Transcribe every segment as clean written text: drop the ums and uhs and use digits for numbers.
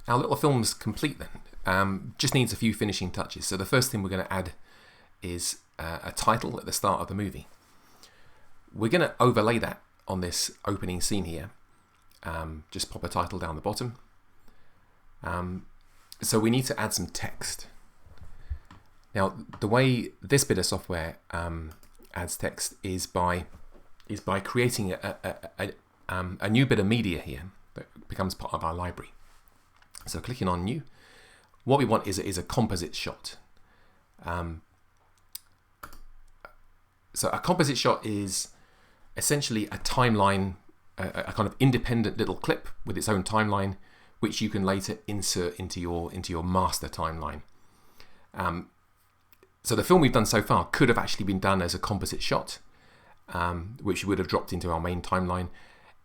our little film's complete then. Just needs a few finishing touches. So the first thing we're going to add is a title at the start of the movie. We're going to overlay that on this opening scene here. Just pop a title down the bottom. So we need to add some text. Now, the way this bit of software adds text is by creating a new bit of media here that becomes part of our library. So clicking on New, what we want is a composite shot. So a composite shot is essentially a timeline, a kind of independent little clip with its own timeline, which you can later insert into your master timeline. So the film we've done so far could have actually been done as a composite shot, which would have dropped into our main timeline.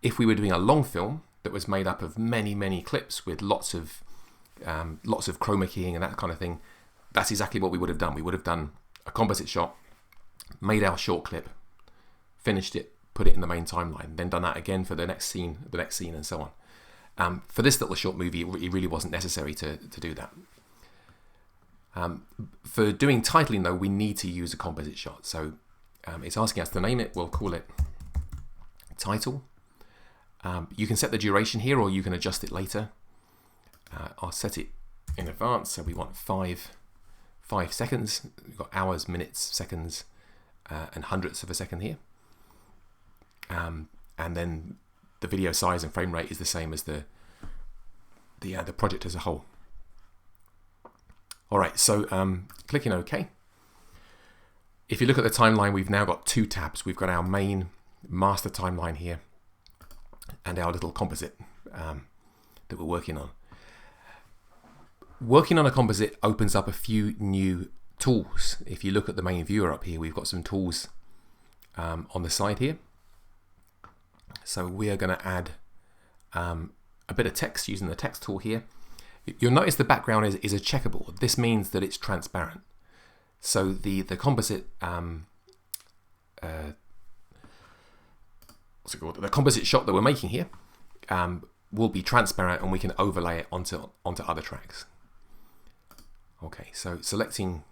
If we were doing a long film that was made up of many clips with lots of chroma keying and that kind of thing, that's exactly what we would have done. We would have done a composite shot, made our short clip, finished it, put it in the main timeline, then done that again for the next scene, and so on. For this little short movie, it really wasn't necessary to do that. For doing titling though, we need to use a composite shot. So it's asking us to name it. We'll call it title. You can set the duration here, or you can adjust it later. I'll set it in advance, so we want 5 seconds. We've got hours, minutes, seconds, and hundredths of a second here. And then the video size and frame rate is the same as the project as a whole. All right, so clicking OK. If you look at the timeline, we've now got 2 tabs. We've got our main master timeline here and our little composite that we're working on. Working on a composite opens up a few new tools. If you look at the main viewer up here, we've got some tools on the side here. So we are going to add a bit of text using the text tool here. You'll notice the background is a checkerboard. This means that it's transparent. So the composite what's it called? The composite shot that we're making here will be transparent, and we can overlay it onto other tracks. Okay, so selecting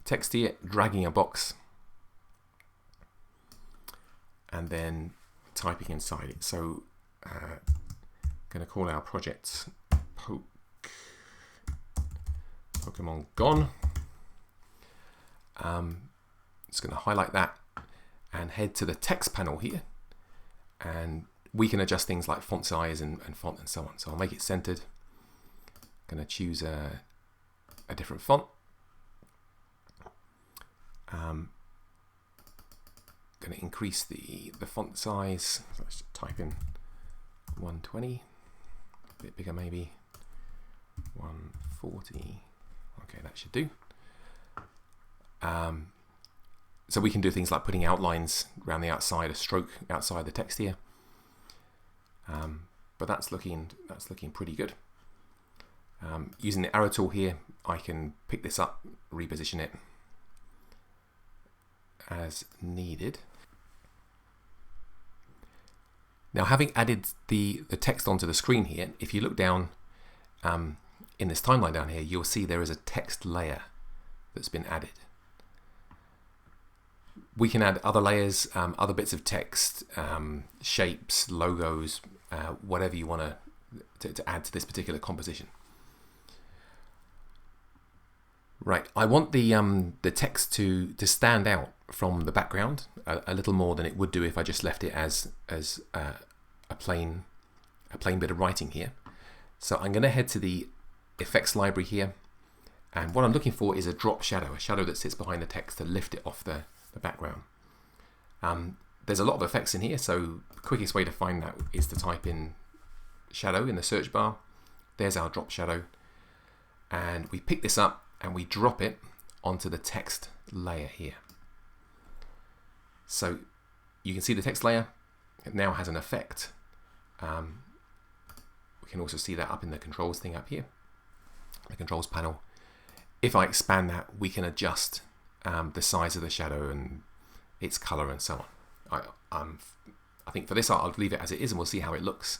text here, dragging a box, and then typing inside it. So going to call our project Pokemon Gone. Just going to highlight that and head to the text panel here, and we can adjust things like font size and font and so on. So I'll make it centered. Going to choose a different font. Going to increase the font size. So let's type in 120, a bit bigger maybe, 140. Okay, that should do. So we can do things like putting outlines around the outside, a stroke outside the text here. But that's looking pretty good. Using the arrow tool here, I can pick this up, reposition it as needed. Now, having added the text onto the screen here, if you look down in this timeline down here, you'll see there is a text layer that's been added. We can add other layers, other bits of text, shapes, logos, whatever you want to add to this particular composition. Right, I want the text to stand out from the background a little more than it would do if I just left it as a plain bit of writing here. So I'm going to head to the effects library here, and what I'm looking for is a drop shadow, a shadow that sits behind the text to lift it off the background. There's a lot of effects in here, so the quickest way to find that is to type in shadow in the search bar. There's our drop shadow, and we pick this up and we drop it onto the text layer here. So you can see the text layer, it now has an effect. We can also see that up in the controls thing up here, the controls panel. If I expand that, we can adjust the size of the shadow and its color and so on. I think for this I'll leave it as it is, and we'll see how it looks.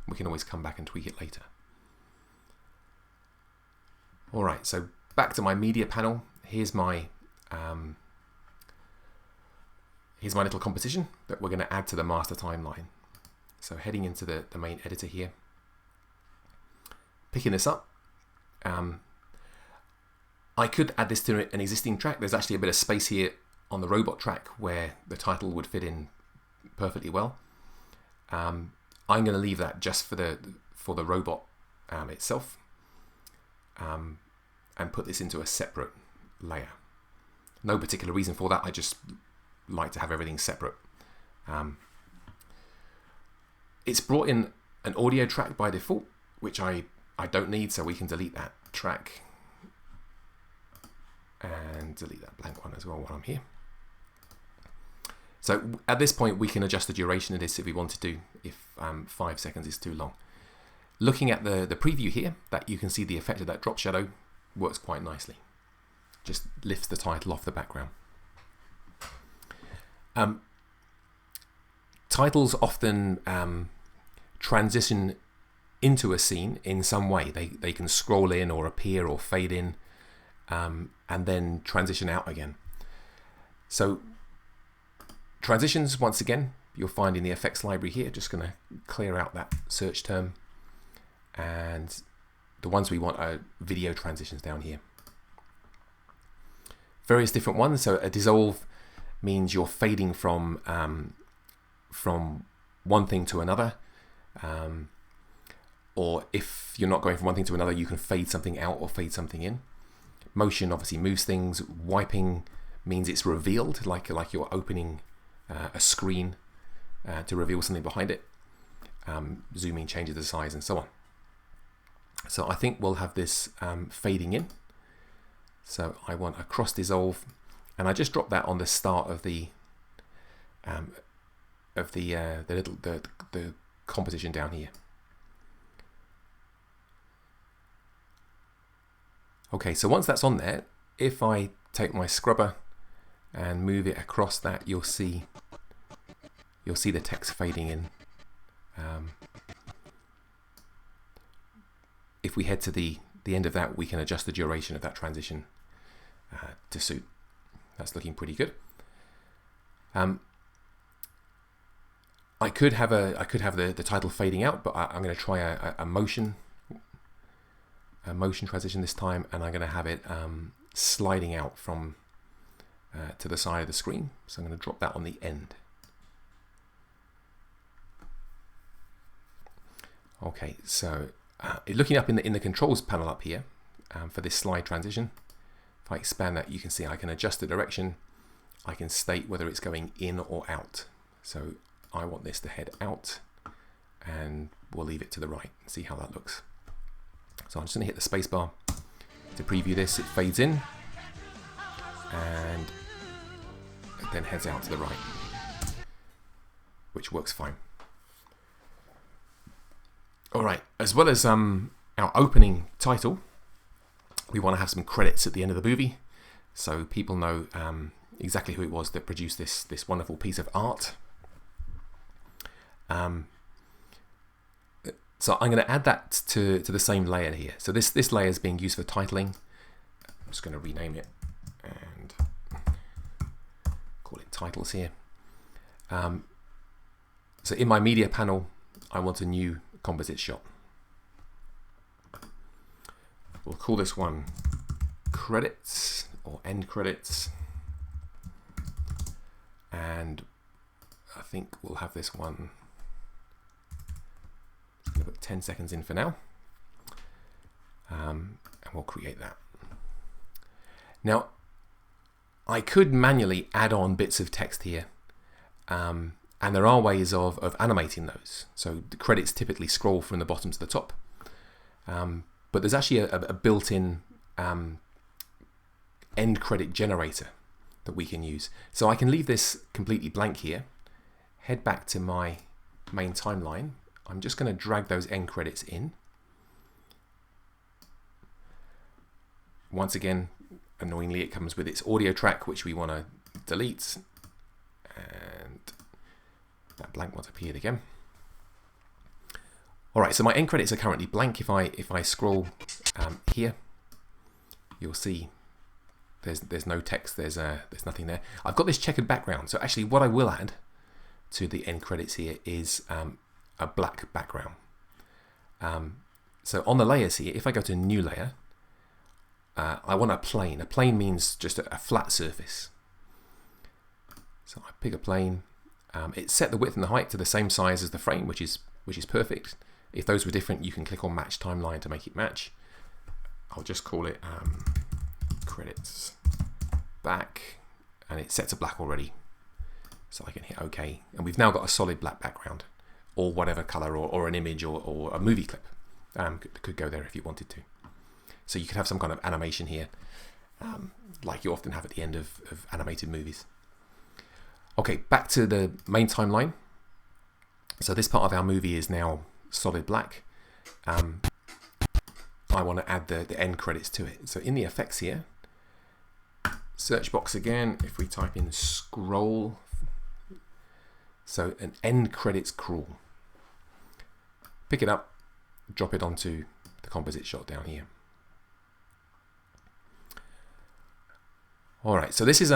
We can always come back and tweak it later. All right, so back to my media panel. Here's my little composition that we're going to add to the master timeline. So heading into the main editor here, picking this up. I could add this to an existing track. There's actually a bit of space here on the robot track where the title would fit in perfectly well. I'm going to leave that just for the robot itself, and put this into a separate layer. No particular reason for that. I just like to have everything separate. It's brought in an audio track by default, which I don't need, so we can delete that track and delete that blank one as well while I'm here. So at this point we can adjust the duration of this if we wanted to, if 5 seconds is too long. Looking at the preview here, that you can see the effect of that drop shadow works quite nicely. Just lifts the title off the background. Titles often transition into a scene in some way. They can scroll in or appear or fade in, and then transition out again. So transitions, once again, you'll find in the effects library here. Just going to clear out that search term, and the ones we want are video transitions down here. Various different ones. So a dissolve means you're fading from one thing to another, or if you're not going from one thing to another, you can fade something out or fade something in. Motion obviously moves things. Wiping means it's revealed, like you're opening a screen to reveal something behind it. Zooming changes the size and so on. So I think we'll have this fading in. So I want a cross dissolve, and I just drop that on the start of the composition down here. Okay, so once that's on there, if I take my scrubber and move it across that, you'll see the text fading in. If we head to the end of that, we can adjust the duration of that transition to suit. That's looking pretty good. I could have the title fading out, but I'm going to try a motion transition this time, and I'm going to have it sliding out from to the side of the screen. So I'm going to drop that on the end. Okay, so looking up in the controls panel up here for this slide transition, if I expand that, you can see I can adjust the direction. I can state whether it's going in or out. So I want this to head out, and we'll leave it to the right and see how that looks. So I'm just going to hit the space bar to preview this. It fades in and it then heads out to the right, which works fine. Alright, as well as our opening title, we want to have some credits at the end of the movie, so people know exactly who it was that produced this wonderful piece of art. So I'm going to add that to the same layer here. So this layer is being used for titling. I'm just going to rename it and call it titles here. So in my media panel, I want a new composite shot. We'll call this one credits or end credits, and I think we'll have this one. I'm going to put 10 seconds in for now, and we'll create that. Now I could manually add on bits of text here, and there are ways of animating those. So the credits typically scroll from the bottom to the top, but there's actually a built-in end credit generator that we can use. So I can leave this completely blank here, head back to my main timeline. I'm just going to drag those end credits in. Once again, annoyingly, it comes with its audio track, which we want to delete, and that blank one's appeared again. All right, so my end credits are currently blank. If I scroll here, you'll see there's no text, there's nothing there. I've got this checkered background, so actually what I will add to the end credits here is a black background. So on the layers here, if I go to new layer, I want a plane. A plane means just a flat surface. So I pick a plane. It's set the width and the height to the same size as the frame, which is perfect. If those were different, you can click on match timeline to make it match. I'll just call it credits back, and it's set to black already. So I can hit OK, and we've now got a solid black background, or whatever color, or an image, or a movie clip. Could go there if you wanted to. So you could have some kind of animation here, like you often have at the end of animated movies. Okay, back to the main timeline. So this part of our movie is now solid black. I want to add the end credits to it. So in the effects here, search box again, if we type in scroll, so an end credits crawl. Pick it up, drop it onto the composite shot down here. All right, so this is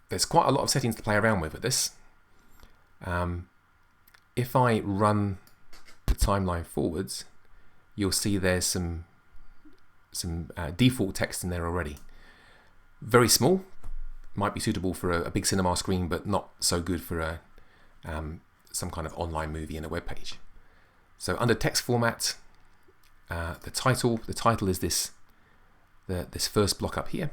there's quite a lot of settings to play around with this. If I run the timeline forwards, you'll see there's some default text in there already. Very small, might be suitable for a big cinema screen, but not so good for some kind of online movie in a web page. So under text format, the title is this first block up here.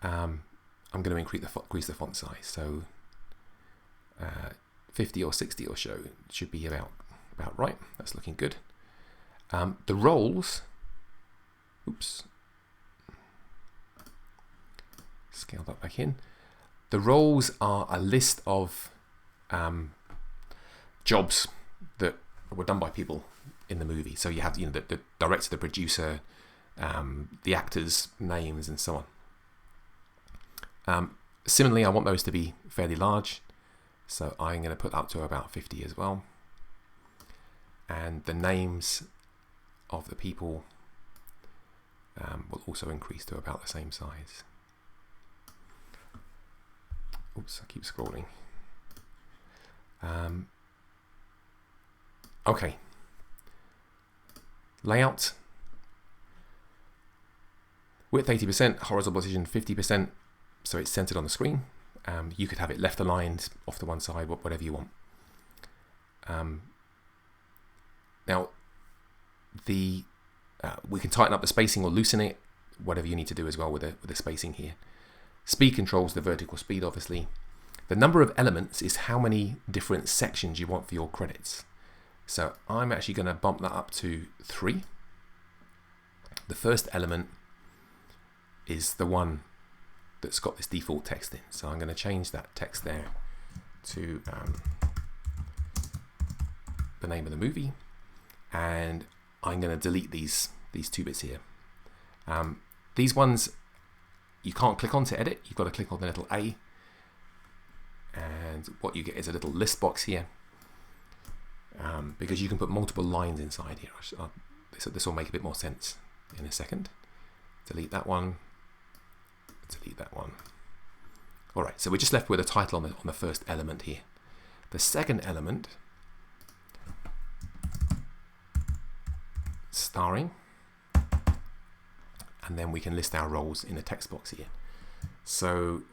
I'm going to increase the font size, so 50 or 60 or so should be about right. That's looking good. The roles, oops, scale that back in. The roles are a list of jobs that were done by people in the movie. So you have the director, the producer, the actors' names, and so on. Similarly, I want those to be fairly large, so I'm going to put up to about 50 as well. And the names of the people will also increase to about the same size. Oops, I keep scrolling. Okay. Layout. Width 80%, horizontal position 50%, so it's centered on the screen. You could have it left aligned, off to one side, whatever you want. Now, we can tighten up the spacing or loosen it, whatever you need to do as well with the spacing here. Speed controls the vertical speed, obviously. The number of elements is how many different sections you want for your credits. So I'm actually going to bump that up to 3. The first element is the one that's got this default text in. So I'm going to change that text there to the name of the movie, and I'm going to delete these 2 bits here. These ones you can't click on to edit. You've got to click on the little A, and what you get is a little list box here, because you can put multiple lines inside here. This will make a bit more sense in a second. Delete that one. Delete that one. All right, so we're just left with a title on the first element here. The second element, starring, and then we can list our roles in the text box here. So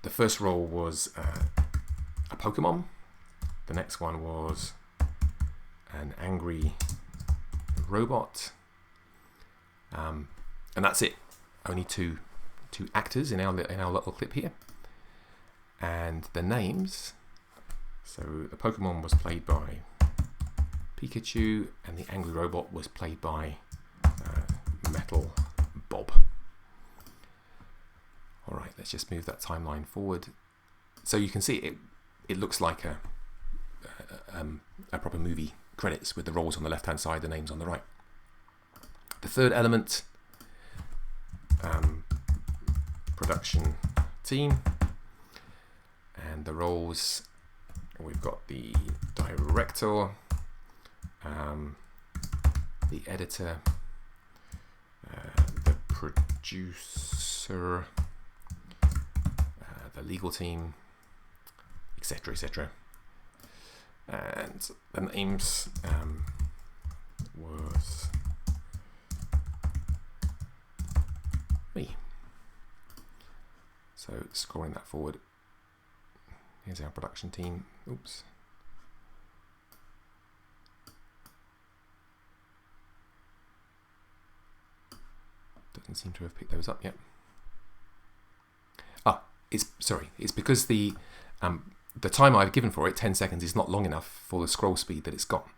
the first role was a Pokemon. The next one was an angry robot, and that's it. Only two actors in our little clip here, and the names. So the Pokemon was played by Pikachu, and the angry robot was played by Metal Bob. All right, let's just move that timeline forward, so you can see it looks like a proper movie credits with the roles on the left hand side, the names on the right. The third element, production team, and the roles, we've got the director, the editor, producer, the legal team, etc., etc. And the names was me. So scrolling that forward, here's our production team. Oops. Doesn't seem to have picked those up yet. It's because the time I've given for it, 10 seconds, is not long enough for the scroll speed that it's got.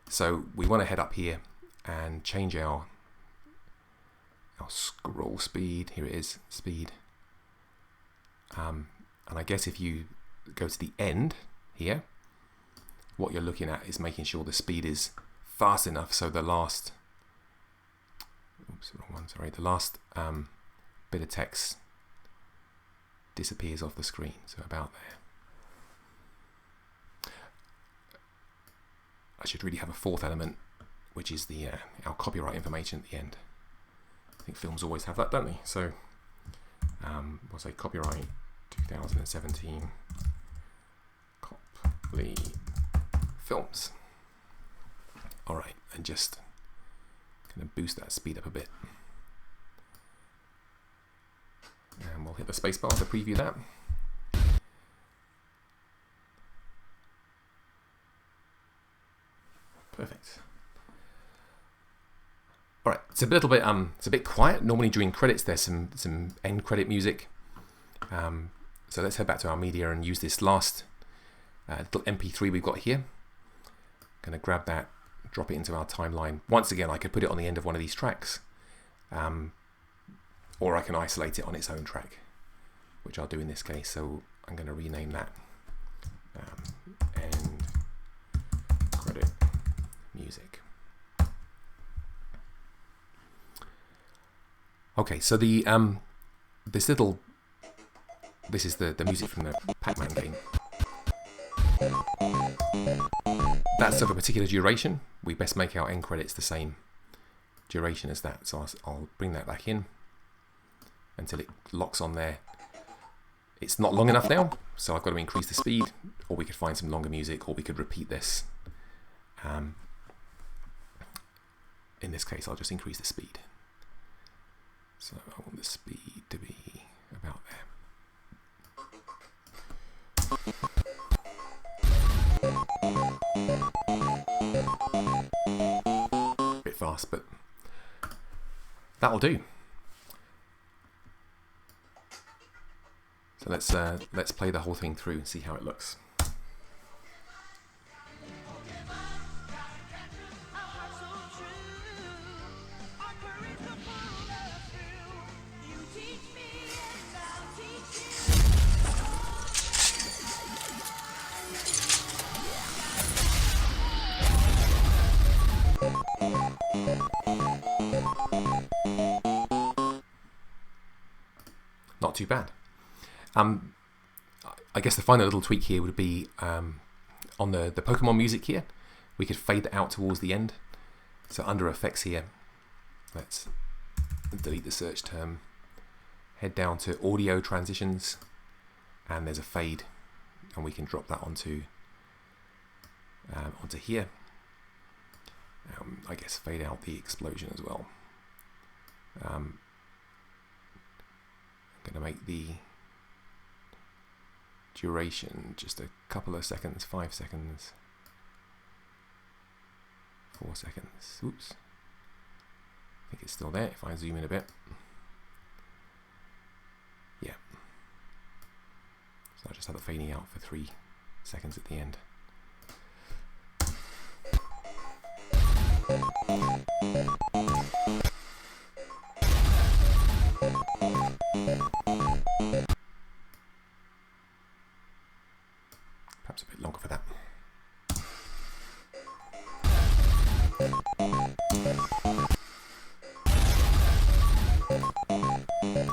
So we want to head up here and change our scroll speed. Here it is, speed. And I guess if you go to the end here, what you're looking at is making sure the speed is fast enough so the last, the last bit of text disappears off the screen. So about there. I should really have a fourth element, which is the our copyright information at the end. I think films always have that, don't they? So we'll say copyright 2017 Copley Films. All right, and just going to boost that speed up a bit. And we'll hit the spacebar to preview that. Perfect. All right, it's a little bit it's a bit quiet. Normally during credits there's some end credit music. So let's head back to our media and use this last little MP3 we've got here. Going to grab that, drop it into our timeline. Once again, I could put it on the end of one of these tracks, or I can isolate it on its own track, which I'll do in this case. So I'm going to rename that end credit music. Okay, so the this is the music from the Pac-Man game. That's of a particular duration. We best make our end credits the same duration as that. So I'll bring that back in until it locks on there. It's not long enough now, so I've got to increase the speed, or we could find some longer music, or we could repeat this. In this case, I'll just increase the speed. So I want the speed to be about there. A bit fast, but that'll do. So let's play the whole thing through and see how it looks. Not too bad. I guess the final little tweak here would be on the Pokemon music here. We could fade that out towards the end. So under effects here, let's delete the search term, head down to audio transitions, and there's a fade, and we can drop that onto here. I guess fade out the explosion as well. I'm going to make the duration just a couple of seconds, 5 seconds, 4 seconds. Oops. I think it's still there if I zoom in a bit. Yeah. So I just have it fading out for 3 seconds at the end. Perhaps a bit longer for that.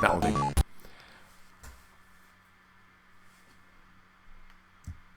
That'll do.